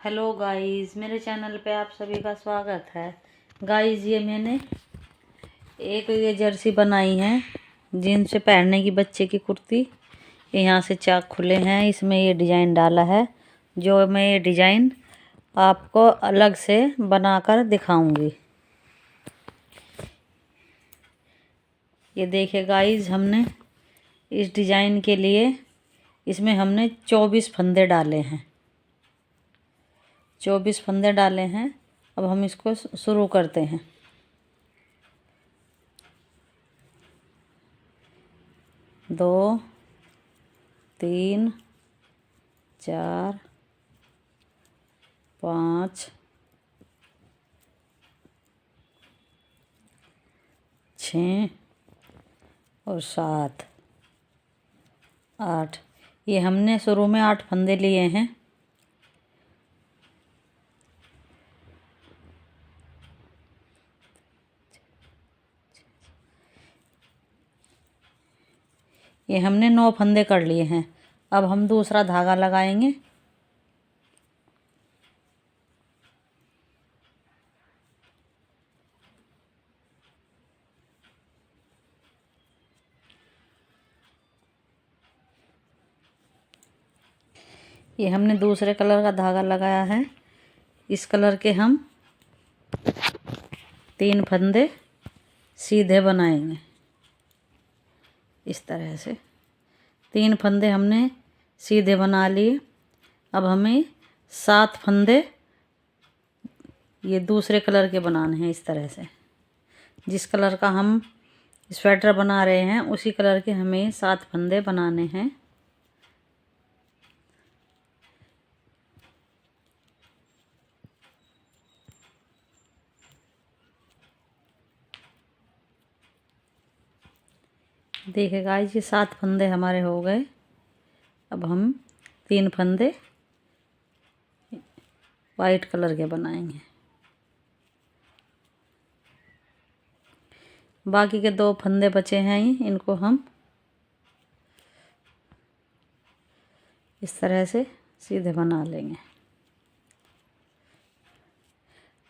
Hello guys, मेरे channel पे आप सभी का स्वागत है। गाइस, ये मैंने ये जर्सी बनाई है जीन्स से पहनने की, बच्चे की कुर्ती। यहाँ से चाक खुले हैं, इसमें ये डिज़ाइन डाला है। जो मैं ये डिज़ाइन आपको अलग से बनाकर दिखाऊंगी। ये देखिए गाइस, हमने इस डिज़ाइन के लिए इसमें हमने 24 फंदे डाले हैं। 24 फंदे डाले हैं। अब हम इसको शुरू करते हैं। दो, तीन, चार, 5, 6 और 7, 8। ये हमने शुरू में 8 फंदे लिए हैं। ये हमने 9 फंदे कर लिए हैं। अब हम दूसरा धागा लगाएंगे। ये हमने दूसरे कलर का धागा लगाया है। इस कलर के हम 3 फंदे सीधे बनाएंगे। इस तरह से 3 फंदे हमने सीधे बना लिए। अब हमें 7 फंदे ये दूसरे कलर के बनाने हैं। इस तरह से जिस कलर का हम स्वेटर बना रहे हैं उसी कलर के हमें 7 फंदे बनाने हैं। देखिए गाइस, ये 7 फंदे हमारे हो गए। अब हम 3 फंदे वाइट कलर के बनाएंगे। बाकी के 2 फंदे बचे हैं, इनको हम इस तरह से सीधे बना लेंगे।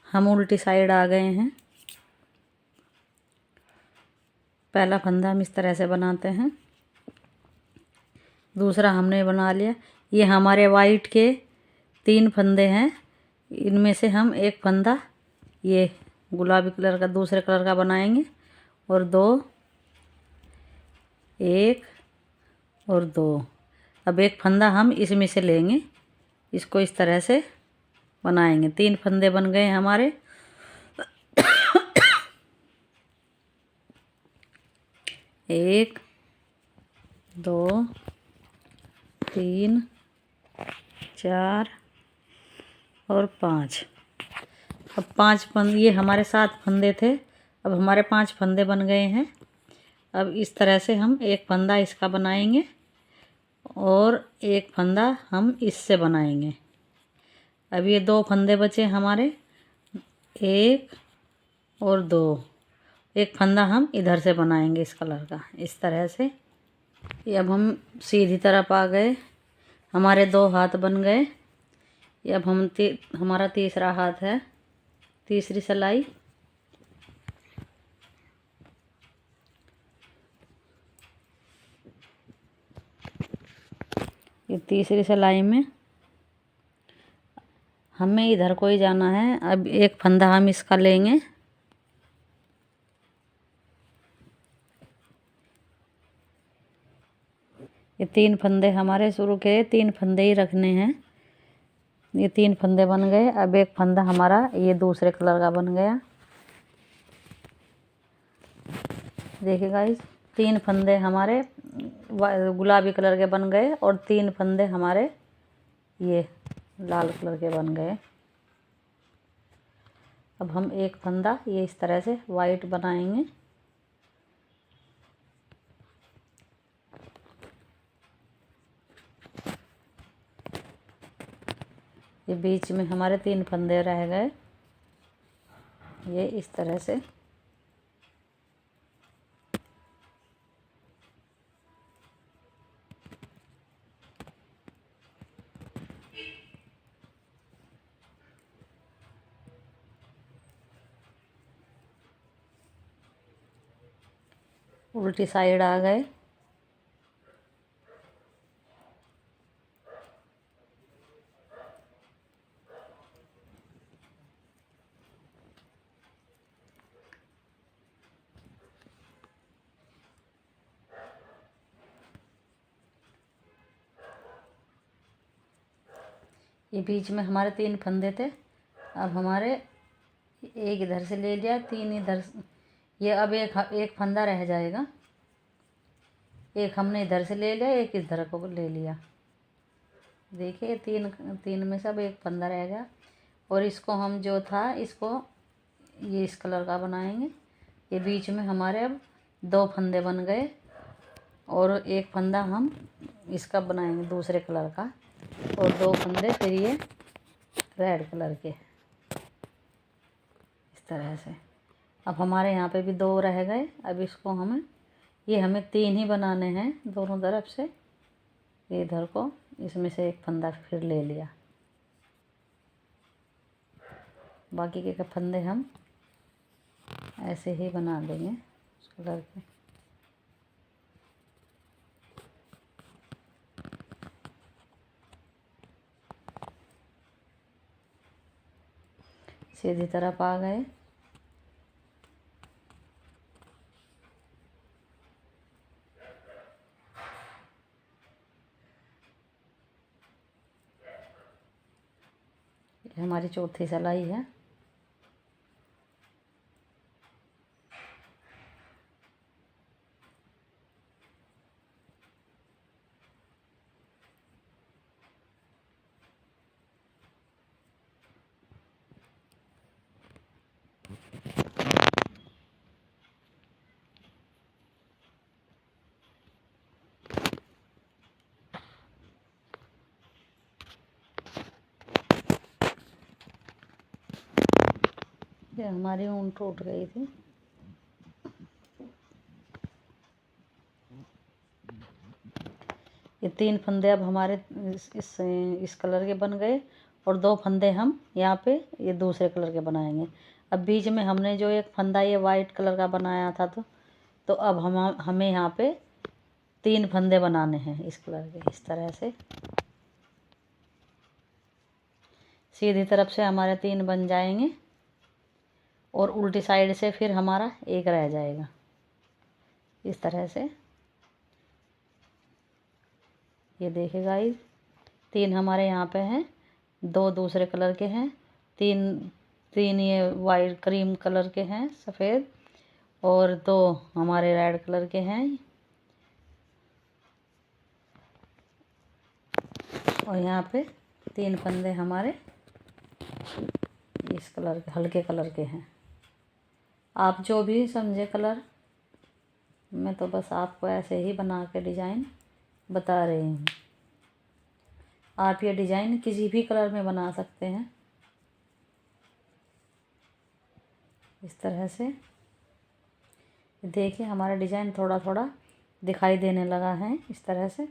हम उल्टी साइड आ गए हैं। पहला फंदा हम इस तरह से बनाते हैं। दूसरा हमने बना लिया। ये हमारे वाइट के 3 फंदे हैं। इनमें से हम एक फंदा ये गुलाबी कलर का दूसरे कलर का बनाएंगे और 2, 1 और 2। अब एक फंदा हम इसमें से लेंगे, इसको इस तरह से बनाएंगे। 3 फंदे बन गए हमारे। 1, 2, 3, 4 और 5। अब 5 फंदे, ये हमारे 7 फंदे थे। अब हमारे 5 फंदे बन गए हैं। अब इस तरह से हम एक फंदा इसका बनाएंगे और एक फंदा हम इससे बनाएंगे। अब ये 2 फंदे बचे हमारे, 1 और 2। एक फंदा हम इधर से बनाएंगे इस कलर का, इस तरह से। ये अब हम सीधी तरफ आ गए। हमारे 2 हाथ बन गए। ये अब हम हमारा तीसरा हाथ है, तीसरी सिलाई। ये तीसरी सिलाई में हमें इधर को ही जाना है। अब एक फंदा हम इसका लेंगे, ये 3 फंदे हमारे शुरू के 3 फंदे ही रखने हैं। ये 3 फंदे बन गए। अब एक फंदा हमारा ये दूसरे कलर का बन गया। देखिए गाइस, 3 फंदे हमारे गुलाबी कलर के बन गए और 3 फंदे हमारे ये लाल कलर के बन गए। अब हम एक फंदा ये इस तरह से वाइट बनाएंगे। ये बीच में हमारे 3 फंदे रह गए, ये इस तरह से। उल्टी साइड आ गए। ये बीच में हमारे 3 फंदे थे। अब हमारे एक इधर से ले लिया, 3 इधर। ये अब एक फंदा रह जाएगा। एक हमने इधर से ले लिया, एक इधर को ले लिया। देखिए 3 में से अब एक फंदा रह गया। और इसको हम जो था इसको ये इस कलर का बनाएंगे। ये बीच में हमारे अब 2 फंदे बन गए। और एक फंदा हम इसका बनाएंगे दूसरे कलर का, और 2 फंदे फिर ये रेड कलर के, इस तरह से। अब हमारे यहाँ पे भी 2 रह गए। अब इसको हमें 3 ही बनाने हैं दोनों तरफ से। ये इधर को इसमें से एक फंदा फिर ले लिया। बाकी के फंदे हम ऐसे ही बना देंगे उस कलर के। सीधी तरफ आ गए। ये हमारी चौथी सिलाई है। ये हमारी ऊन टूट गई थी। ये 3 फंदे अब हमारे इस कलर के बन गए। और 2 फंदे हम यहाँ पे ये दूसरे कलर के बनाएंगे। अब बीच में हमने जो एक फंदा ये वाइट कलर का बनाया था, तो अब हमें यहाँ पे 3 फंदे बनाने हैं इस कलर के, इस तरह से। सीधी तरफ से हमारे 3 बन जाएंगे। और उल्टी साइड से फिर हमारा एक रह जाएगा, इस तरह से। ये देखिएगा, ये 3 हमारे यहाँ पे हैं, 2 दूसरे कलर के हैं, 3 ये वाइट क्रीम कलर के हैं, सफ़ेद, और 2 हमारे रेड कलर के हैं। और यहाँ पे 3 फंदे हमारे इस कलर के, हल्के कलर के हैं। आप जो भी समझे कलर, मैं तो बस आपको ऐसे ही बना के डिज़ाइन बता रही हूँ। आप ये डिज़ाइन किसी भी कलर में बना सकते हैं, इस तरह से। देखिए हमारा डिज़ाइन थोड़ा थोड़ा दिखाई देने लगा है, इस तरह से।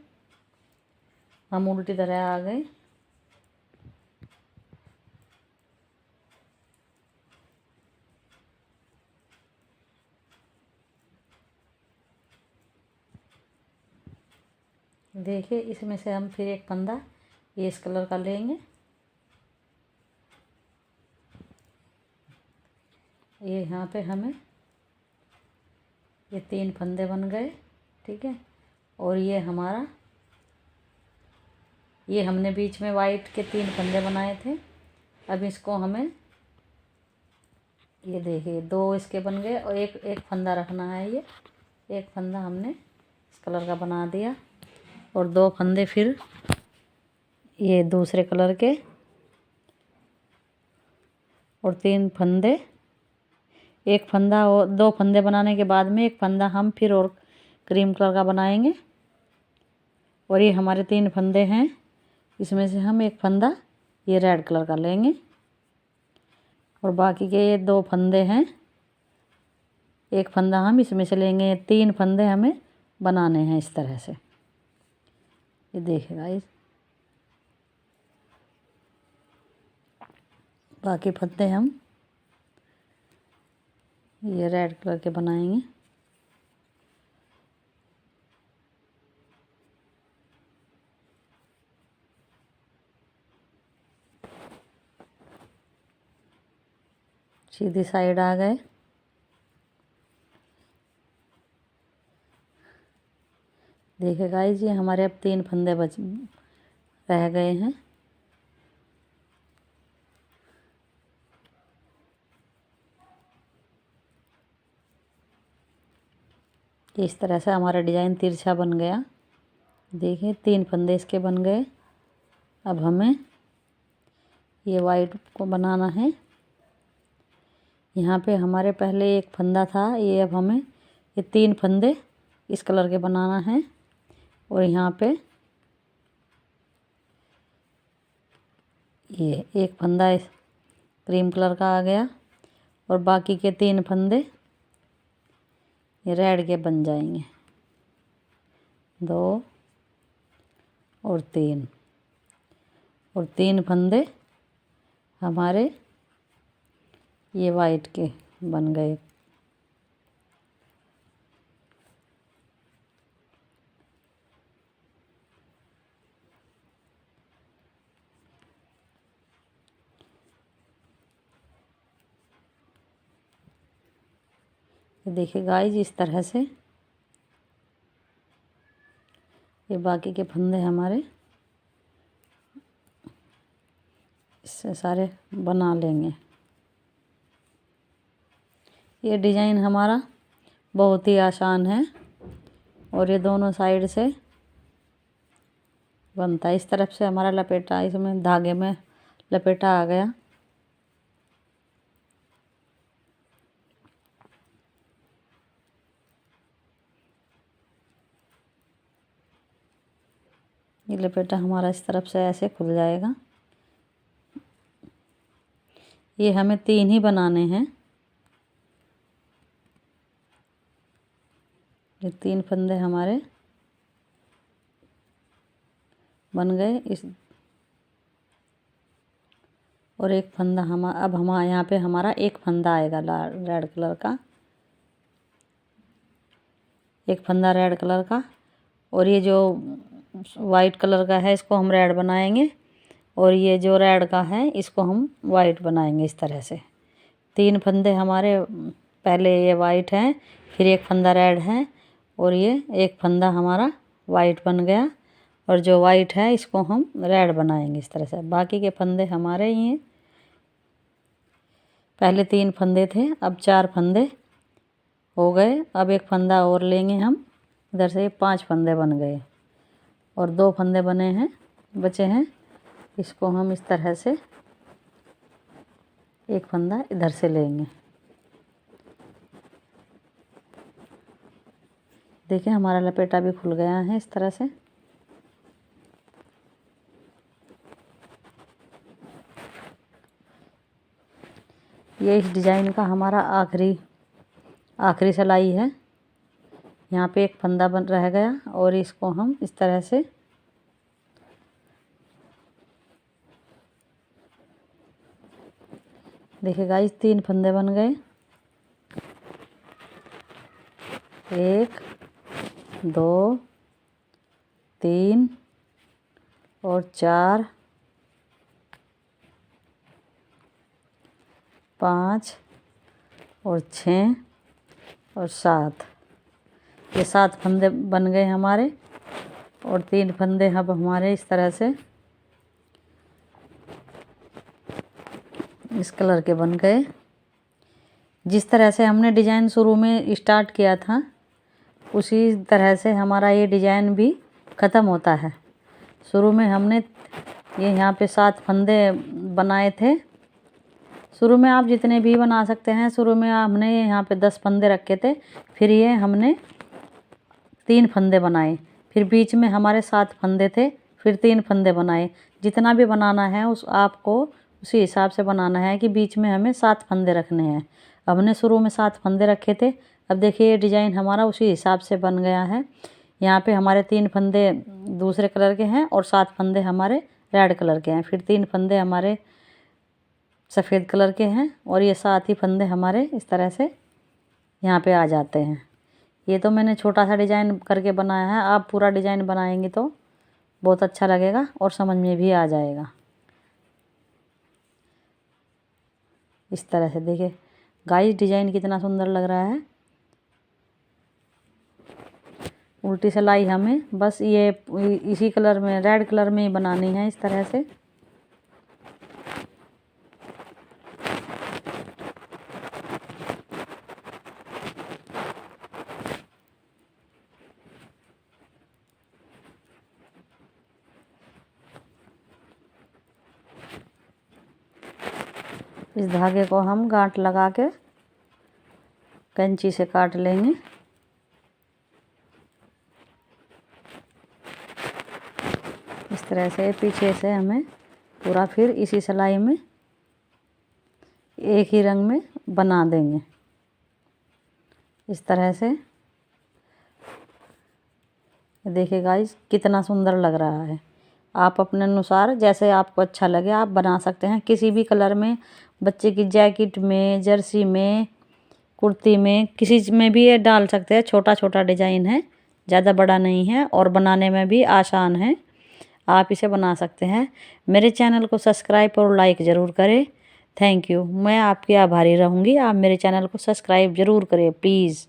हम उल्टी तरह आ गए। देखिए इसमें से हम फिर एक फंदा ये इस कलर का लेंगे। ये यहाँ पे हमें ये 3 फंदे बन गए, ठीक है। और ये हमारा, ये हमने बीच में वाइट के 3 फंदे बनाए थे। अब इसको हमें, ये देखिए 2 इसके बन गए। और एक फंदा रखना है। ये एक फंदा हमने इस कलर का बना दिया। और 2 फंदे फिर ये दूसरे कलर के, और 3 फंदे, एक फंदा और 2 फंदे बनाने के बाद में एक फंदा हम फिर और क्रीम कलर का बनाएंगे। और ये हमारे 3 फंदे हैं, इसमें से हम एक फंदा ये रेड कलर का लेंगे। और बाकी के ये 2 फंदे हैं, एक फंदा हम इसमें से लेंगे। 3 फंदे हमें बनाने हैं इस तरह से। ये देखिएगा, इस बाकी फंदे हम ये रेड कलर के बनाएंगे। सीधी साइड आ गए। देखिए गाइस, ये हमारे अब 3 फंदे रह गए हैं। इस तरह से हमारा डिजाइन तिरछा बन गया। देखिए 3 फंदे इसके बन गए। अब हमें ये वाइट को बनाना है। यहाँ पे हमारे पहले एक फंदा था, ये अब हमें ये 3 फंदे इस कलर के बनाना है। और यहाँ पे ये एक फंदा क्रीम कलर का आ गया और बाकी के 3 फंदे ये रेड के बन जाएंगे। 2 और 3 और 3 फंदे हमारे ये वाइट के बन गए। देखिए गाइस, इस तरह से ये बाकी के फंदे हमारे इससे सारे बना लेंगे। ये डिजाइन हमारा बहुत ही आसान है और ये दोनों साइड से बनता है। इस तरफ से हमारा लपेटा, इसमें धागे में लपेटा आ गया। ये लपेटा हमारा इस तरफ से ऐसे खुल जाएगा। ये हमें 3 ही बनाने हैं। ये 3 फंदे हमारे बन गए। इस और एक फंदा अब हमारे यहाँ पे हमारा एक फंदा आएगा रेड कलर का, एक फंदा रेड कलर का। और ये जो वाइट कलर का है इसको हम रेड बनाएंगे और ये जो रेड का है इसको हम वाइट बनाएंगे। इस तरह से 3 फंदे हमारे पहले ये वाइट हैं, फिर एक फंदा रेड है और ये एक फंदा हमारा वाइट बन गया। और जो वाइट है इसको हम रेड बनाएंगे इस तरह से। बाकी के फंदे हमारे ये पहले 3 फंदे थे, अब 4 फंदे हो गए। अब एक फंदा और लेंगे हम। इधर से 5 फंदे बन गए और 2 फंदे बचे हैं। इसको हम इस तरह से एक फंदा इधर से लेंगे। देखिए हमारा लपेटा भी खुल गया है इस तरह से। ये इस डिजाइन का हमारा आखिरी सिलाई है। यहाँ पे एक फंदा रह गया और इसको हम इस तरह से देखिए गाइस, 3 फंदे बन गए। 1 2 3 और 4 5 और 6 और 7। ये 7 फंदे बन गए हमारे और 3 फंदे अब हमारे इस तरह से इस कलर के बन गए। जिस तरह से हमने डिजाइन शुरू में स्टार्ट किया था उसी तरह से हमारा ये डिजाइन भी ख़त्म होता है। शुरू में हमने ये यहाँ पे 7 फंदे बनाए थे। शुरू में आप जितने भी बना सकते हैं। शुरू में हमने यहाँ पे 10 फंदे रखे थे, फिर ये हमने 3 फंदे बनाए, फिर बीच में हमारे 7 फंदे थे, फिर 3 फंदे बनाए। जितना भी बनाना है आपको उसी हिसाब से बनाना है कि बीच में हमें 7 फंदे रखने हैं। हमने शुरू में 7 फंदे रखे थे। अब देखिए ये डिजाइन हमारा उसी हिसाब से बन गया है। यहाँ पे हमारे 3 फंदे दूसरे कलर के हैं और 7 फंदे हमारे रेड कलर के हैं, फिर 3 फंदे हमारे सफ़ेद कलर के हैं और ये 7 ही फंदे हमारे इस तरह से यहाँ पे आ जाते हैं। ये तो मैंने छोटा सा डिजाइन करके बनाया है। आप पूरा डिजाइन बनाएंगे तो बहुत अच्छा लगेगा और समझ में भी आ जाएगा। इस तरह से देखिए गाइस डिजाइन कितना सुंदर लग रहा है। उल्टी सिलाई हमें बस ये इसी कलर में, रेड कलर में ही बनानी है, इस तरह से। इस धागे को हम गांठ लगा के कैंची से काट लेंगे। इस तरह से पीछे से हमें पूरा फिर इसी सिलाई में एक ही रंग में बना देंगे, इस तरह से। देखिए गाइस कितना सुंदर लग रहा है। आप अपने अनुसार जैसे आपको अच्छा लगे आप बना सकते हैं, किसी भी कलर में। बच्चे की जैकेट में, जर्सी में, कुर्ती में, किसी में भी ये डाल सकते हैं। छोटा छोटा डिजाइन है, ज़्यादा बड़ा नहीं है और बनाने में भी आसान है। आप इसे बना सकते हैं। मेरे चैनल को सब्सक्राइब और लाइक ज़रूर करें। Thank you. मैं आपकी आभारी रहूँगी। आप मेरे चैनल को सब्सक्राइब ज़रूर करें प्लीज़।